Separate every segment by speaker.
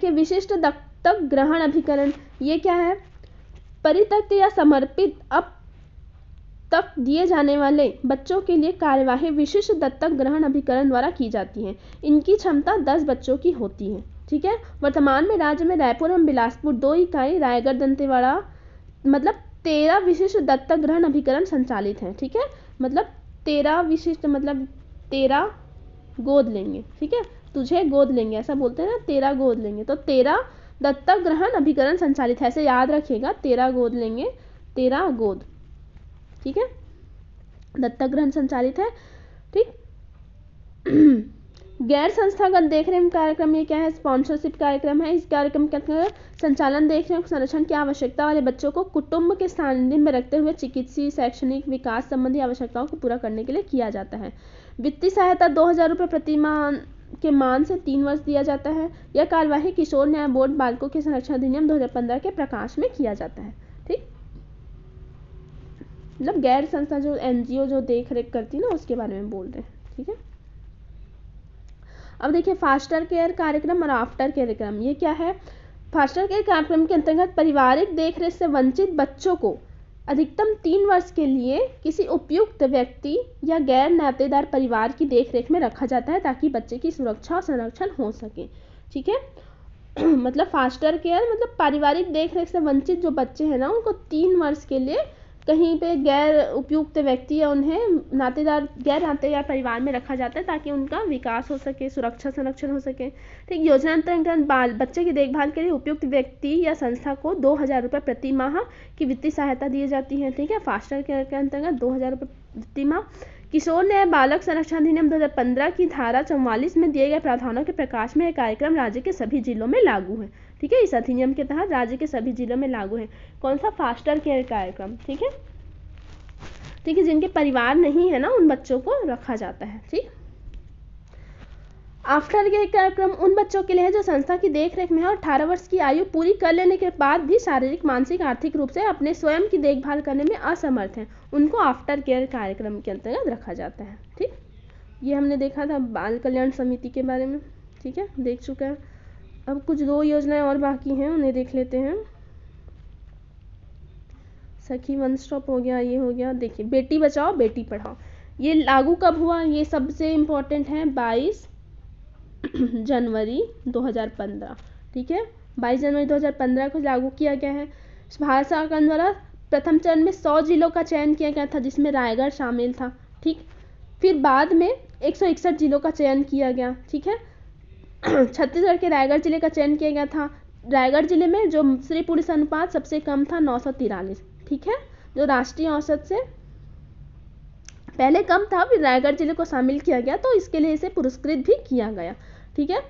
Speaker 1: देखिए विशिष्ट दत्तक ग्रहण अभिकरण, ये क्या है? परित्यक्त या समर्पित अब तक दिए जाने वाले बच्चों के लिए कार्यवाही विशिष्ट दत्तक ग्रहण अभिकरण द्वारा की जाती है। इनकी क्षमता 10 बच्चों की होती है। ठीक है। वर्तमान में राज्य में रायपुर एवं बिलासपुर 2 इकाई, रायगढ़ दंतेवाड़ा मतलब 13 विशिष्ट दत्तक ग्रहण अभिकरण संचालित हैं। ठीक है, मतलब 13 विशिष्ट मतलब 13 गोद लेंगे। ठीक है, तुझे गोद लेंगे ऐसा बोलते हैं ना, 13 गोद लेंगे, तो 13 दत्तक ग्रहण अभिकरण संचालित है, ऐसे याद रखिएगा, 13 गोद लेंगे, 13 गोद। ठीक है, दत्तक ग्रहण संचालित है। ठीक गैर संस्थागत देखरेख कार्यक्रम, ये क्या है? स्पॉन्सरशिप कार्यक्रम है। इस कार्यक्रम के अंतर्गत संचालन, देखरेख, संरक्षण की आवश्यकता वाले बच्चों को कुटुंब के सानिध्य में रखते हुए चिकित्सीय, शैक्षणिक, विकास संबंधी आवश्यकताओं को पूरा करने के लिए किया जाता है। वित्तीय सहायता 2000 रुपये प्रति माह के मान से 3 वर्ष दिया जाता है। यह कार्यवाही किशोर न्याय बोर्ड बालकों के संरक्षण अधिनियम 2015 के प्रकाश में किया जाता है। ठीक, मतलब गैर संस्था जो NGO जो देख रेख करती है ना, उसके बारे में बोल रहे हैं। ठीक है, अब देखिए फास्टर केयर कार्यक्रम और आफ्टर केयर कार्यक्रम, ये क्या है? फास्टर केयर कार्यक्रम के अंतर्गत पारिवारिक देखरेख से वंचित बच्चों को अधिकतम 3 वर्ष के लिए किसी उपयुक्त व्यक्ति या गैर नातेदार परिवार की देखरेख में रखा जाता है, ताकि बच्चे की सुरक्षा और संरक्षण हो सके। ठीक है मतलब फास्टर केयर मतलब पारिवारिक देखरेख से वंचित जो बच्चे हैं ना, उनको 3 वर्ष के लिए कहीं पे गैर उपयुक्त व्यक्ति या उन्हें गैर नातेदार परिवार में रखा जाता है, ताकि उनका विकास हो सके, सुरक्षा संरक्षण हो सके। ठीक, योजना अंतर्गत बच्चे की देखभाल के लिए उपयुक्त व्यक्ति या संस्था को 2000 रुपये प्रति माह की वित्तीय सहायता दी जाती है। ठीक है, फास्टर केयर के अंतर्गत 2000 रुपये प्रति माह। किशोर न्याय बालक संरक्षण अधिनियम 2015 की धारा 44 में दिए गए प्रावधानों के प्रकाश में यह कार्यक्रम राज्य के सभी जिलों में लागू है। ठीक है, इस अधिनियम के तहत राज्य के सभी जिलों में लागू है। कौन सा? फास्टर केयर कार्यक्रम। ठीक है, ठीक है, जिनके परिवार नहीं है ना, उन बच्चों को रखा जाता है। ठीक, आफ्टर केयर कार्यक्रम उन बच्चों के लिए है जो संस्था की देखरेख में है और 18 वर्ष की आयु पूरी कर लेने के बाद भी शारीरिक, मानसिक, आर्थिक रूप से अपने स्वयं की देखभाल करने में असमर्थ हैं, उनको आफ्टर केयर कार्यक्रम के अंतर्गत रखा जाता है। ठीक, ये हमने देखा था बाल कल्याण समिति के बारे में। ठीक है, देख चुका है। अब कुछ 2 योजनाएं और बाकी हैं, उन्हें देख लेते हैं। सखी वन स्टॉप हो गया, ये हो गया। देखिए बेटी बचाओ बेटी पढ़ाओ, ये लागू कब हुआ? ये सबसे इम्पोर्टेंट है, 22 जनवरी 2015। ठीक है, 22 जनवरी 2015 को लागू किया गया है। भारत सरकार द्वारा प्रथम चरण में 100 जिलों का चयन किया गया था, जिसमें रायगढ़ शामिल था। ठीक, फिर बाद में 161 जिलों का चयन किया गया। ठीक है छत्तीसगढ़ के रायगढ़ जिले का चयन किया गया था। रायगढ़ जिले में जो स्त्री पुरुष अनुपात सबसे कम था 943। ठीक है, जो राष्ट्रीय औसत से पहले कम था, फिर रायगढ़ जिले को शामिल किया गया, तो इसके लिए इसे पुरस्कृत भी किया गया। ठीक है,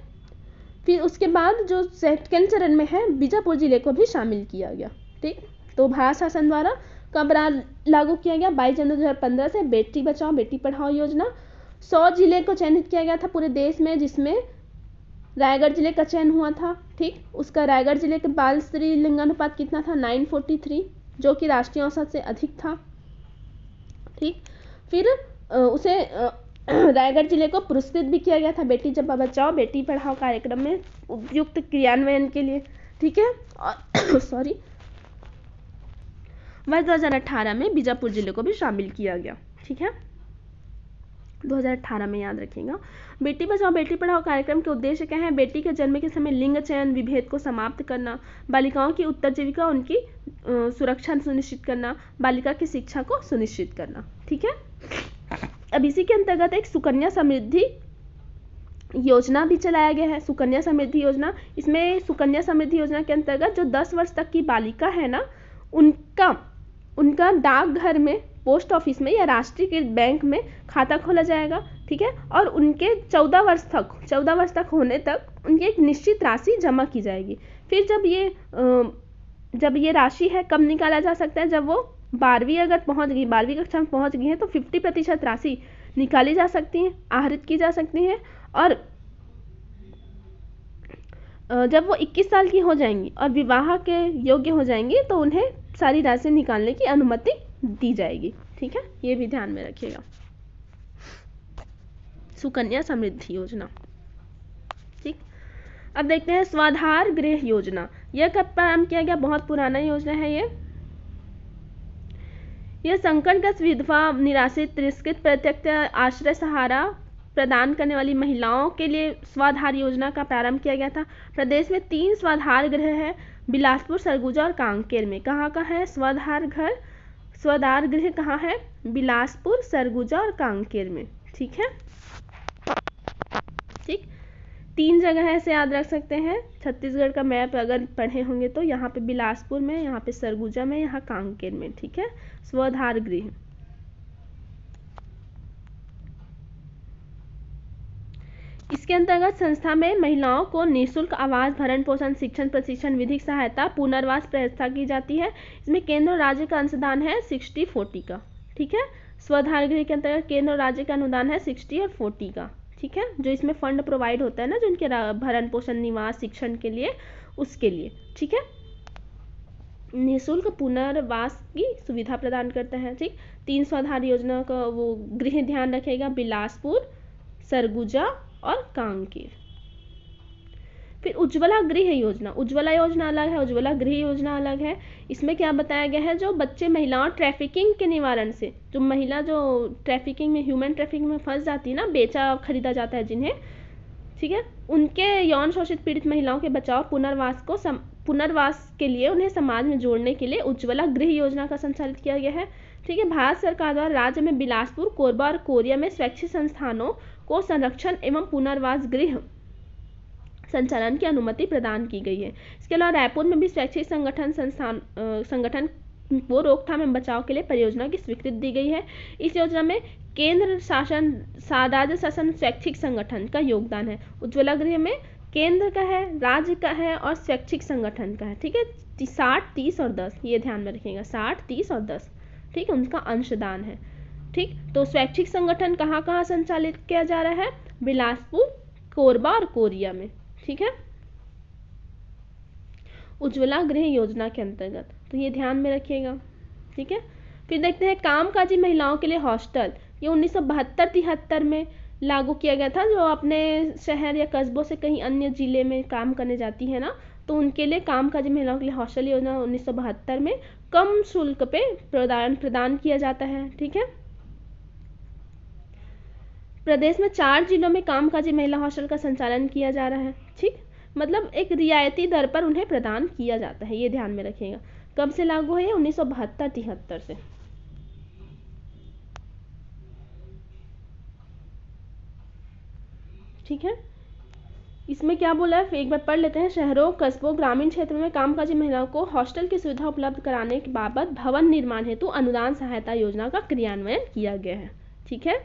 Speaker 1: फिर उसके बाद जो सेकंड चरण में है, बीजापुर जिले को भी शामिल किया गया। ठीक, तो भारत शासन द्वारा कब लागू किया गया? 22 जनवरी 2015 से बेटी बचाओ बेटी पढ़ाओ योजना। 100 जिले को चयनित किया गया था पूरे देश में, जिसमें रायगढ़ जिले का चयन हुआ था। ठीक, उसका रायगढ़ जिले के बाल स्त्री लिंगानुपात कितना था? 943, जो कि राष्ट्रीय औसत से अधिक था। ठीक, फिर उसे रायगढ़ जिले को पुरस्कृत भी किया गया था बेटी जब बचाओ बेटी पढ़ाओ कार्यक्रम में उपयुक्त क्रियान्वयन के लिए। ठीक है, और सॉरी, वर्ष 2018 में बीजापुर जिले को भी शामिल किया गया। ठीक है, 2018 में, याद रखिएगा। बेटी बचाओ बेटी पढ़ाओ कार्यक्रम के उद्देश्य क्या है? बेटी के जन्म के समय लिंग चयन विभेद को समाप्त करना, बालिकाओं की उत्तरजीविका उनकी सुरक्षा सुनिश्चित करना, बालिका की शिक्षा को सुनिश्चित करना। ठीक है, अब इसी के अंतर्गत एक सुकन्या समृद्धि योजना भी चलाया गया है। सुकन्या समृद्धि योजना, इसमें सुकन्या समृद्धि योजना के अंतर्गत जो 10 वर्ष तक की बालिका है ना, उनका डाकघर में, पोस्ट ऑफिस में या राष्ट्रीयकृत बैंक में खाता खोला जाएगा। ठीक है, और उनके 14 वर्ष तक होने तक उनकी एक निश्चित राशि जमा की जाएगी। फिर जब ये राशि है कब निकाला जा सकता है? जब वो 12वीं अगर पहुंच गई, 12वीं कक्षा में पहुंच गई है, तो 50% राशि निकाली जा सकती है, आहरित की जा सकती है। और जब वो 21 साल की हो जाएंगी और विवाह के योग्य हो जाएंगी, तो उन्हें सारी राशि निकालने की अनुमति दी जाएगी। ठीक है, ये भी ध्यान में रखिएगा, सुकन्या समृद्धि योजना। ठीक, अब देखते हैं स्वाधार गृह योजना, यह कब प्रारंभ किया गया? बहुत पुराना योजना है यह संकटग्रस्त विधवा, निराश्रित, तिरस्कृत, प्रत्यक्ष आश्रय सहारा प्रदान करने वाली महिलाओं के लिए स्वाधार योजना का प्रारंभ किया गया था। प्रदेश में 3 स्वाधार गृह है, बिलासपुर, सरगुजा और कांकेर में। कहाँ का है स्वाधार गृह कहाँ है? बिलासपुर, सरगुजा और कांकेर में। ठीक है, ठीक, 3 जगह ऐसे याद रख सकते हैं। छत्तीसगढ़ का मैप अगर पढ़े होंगे तो यहाँ पे बिलासपुर में, यहाँ पे सरगुजा में, यहाँ कांकेर में। ठीक है, स्वाधार गृह। इसके अंतर्गत संस्था में महिलाओं को निःशुल्क आवास, भरण पोषण, शिक्षण, प्रशिक्षण, विधिक सहायता, पुनर्वास व्यवस्था की जाती है। इसमें केंद्र और राज्य का अंशदान है 60-40 का। ठीक है, स्वाधार गृह के अंतर्गत केंद्र और राज्य का अनुदान है 60 और 40 का। ठीक है, जो इसमें फंड प्रोवाइड होता है ना, जो इनके भरण पोषण, निवास, शिक्षण के लिए, उसके लिए। ठीक है, निःशुल्क पुनर्वास की सुविधा प्रदान करता है। ठीक, 3 स्वाधार योजना का वो गृह ध्यान रखेगा, बिलासपुर, सरगुजा और कांकेर। फिर उज्ज्वला गृह योजना, उज्ज्वला योजना अलग है, उज्ज्वला गृह योजना अलग है। इसमें क्या बताया गया है? जो बच्चे महिलाओं ट्रैफिकिंग के निवारण से, जो महिला जो ट्रैफिकिंग में, ह्यूमन ट्रैफिकिंग में फंस जाती है ना, बेचा खरीदा जाता है जिन्हें, ठीक है, उनके यौन शोषित पीड़ित महिलाओं के बचाव, पुनर्वास के लिए उन्हें समाज में जोड़ने के लिए उज्ज्वला गृह योजना का संचालित किया गया है। ठीक है, भारत सरकार द्वारा राज्य में बिलासपुर, कोरबा और कोरिया में स्वैच्छिक संस्थानों को संरक्षण एवं पुनर्वास गृह संचालन की अनुमति प्रदान की गई है। इसके अलावा रायपुर में भी स्वैच्छिक संगठन वो रोकथाम एवं बचाव के लिए परियोजना की स्वीकृति दी गई है। इस योजना में केंद्र शासन, राज्य शासन, स्वैच्छिक संगठन का योगदान है। उज्ज्वला गृह में केंद्र का है, राज्य का है और स्वैच्छिक संगठन का है। ठीक है, 60, 30 और 10 ये ध्यान में रखिएगा, 60, 30 और 10। ठीक है, उनका अंशदान है। ठीक, तो स्वैच्छिक संगठन कहाँ कहाँ संचालित किया जा रहा है? बिलासपुर, कोरबा और कोरिया में। ठीक है, उज्ज्वला गृह योजना के अंतर्गत, तो ये ध्यान में रखिएगा। ठीक है, फिर देखते हैं कामकाजी महिलाओं के लिए हॉस्टल, ये 1972-73 में लागू किया गया था। जो अपने शहर या कस्बों से कहीं अन्य जिले में काम करने जाती है ना, तो उनके लिए कामकाजी महिलाओं के लिए हॉस्टल योजना 1972 में कम शुल्क पे प्रदान किया जाता है। ठीक है, प्रदेश में 4 जिलों में कामकाजी महिला हॉस्टल का संचालन किया जा रहा है। ठीक, मतलब एक रियायती दर पर उन्हें प्रदान किया जाता है, ये ध्यान में रखिएगा। कब से लागू है? 1972-73 से। ठीक है, इसमें क्या बोला है एक बार पढ़ लेते हैं। शहरों, कस्बों, ग्रामीण क्षेत्रों में कामकाजी महिलाओं को हॉस्टल की सुविधा उपलब्ध कराने के बाबत भवन निर्माण हेतु अनुदान सहायता योजना का क्रियान्वयन किया गया है। ठीक है,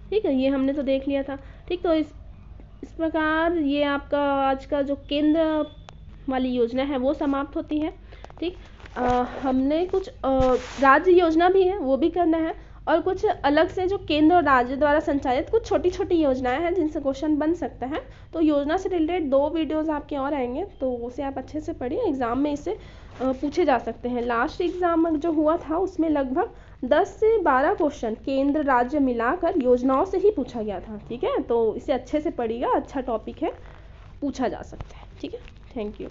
Speaker 1: ठीक है, ये हमने तो देख लिया था। ठीक, तो इस प्रकार ये आपका आज का जो केंद्र वाली योजना है वो समाप्त होती है। ठीक, हमने कुछ राज्य योजना भी है वो भी करना है, और कुछ अलग से जो केंद्र और राज्य द्वारा संचालित कुछ छोटी छोटी योजनाएं हैं जिनसे क्वेश्चन बन सकता है। तो योजना से रिलेटेड 2 वीडियोस आपके और आएंगे, तो उसे आप अच्छे से पढ़िए, एग्जाम में इसे पूछे जा सकते हैं। लास्ट एग्जाम जो हुआ था उसमें लगभग 10 से 12 क्वेश्चन केंद्र राज्य मिलाकर योजनाओं से ही पूछा गया था। ठीक है, तो इसे अच्छे से पढ़िएगा, अच्छा टॉपिक है, पूछा जा सकता है। ठीक है, थैंक यू।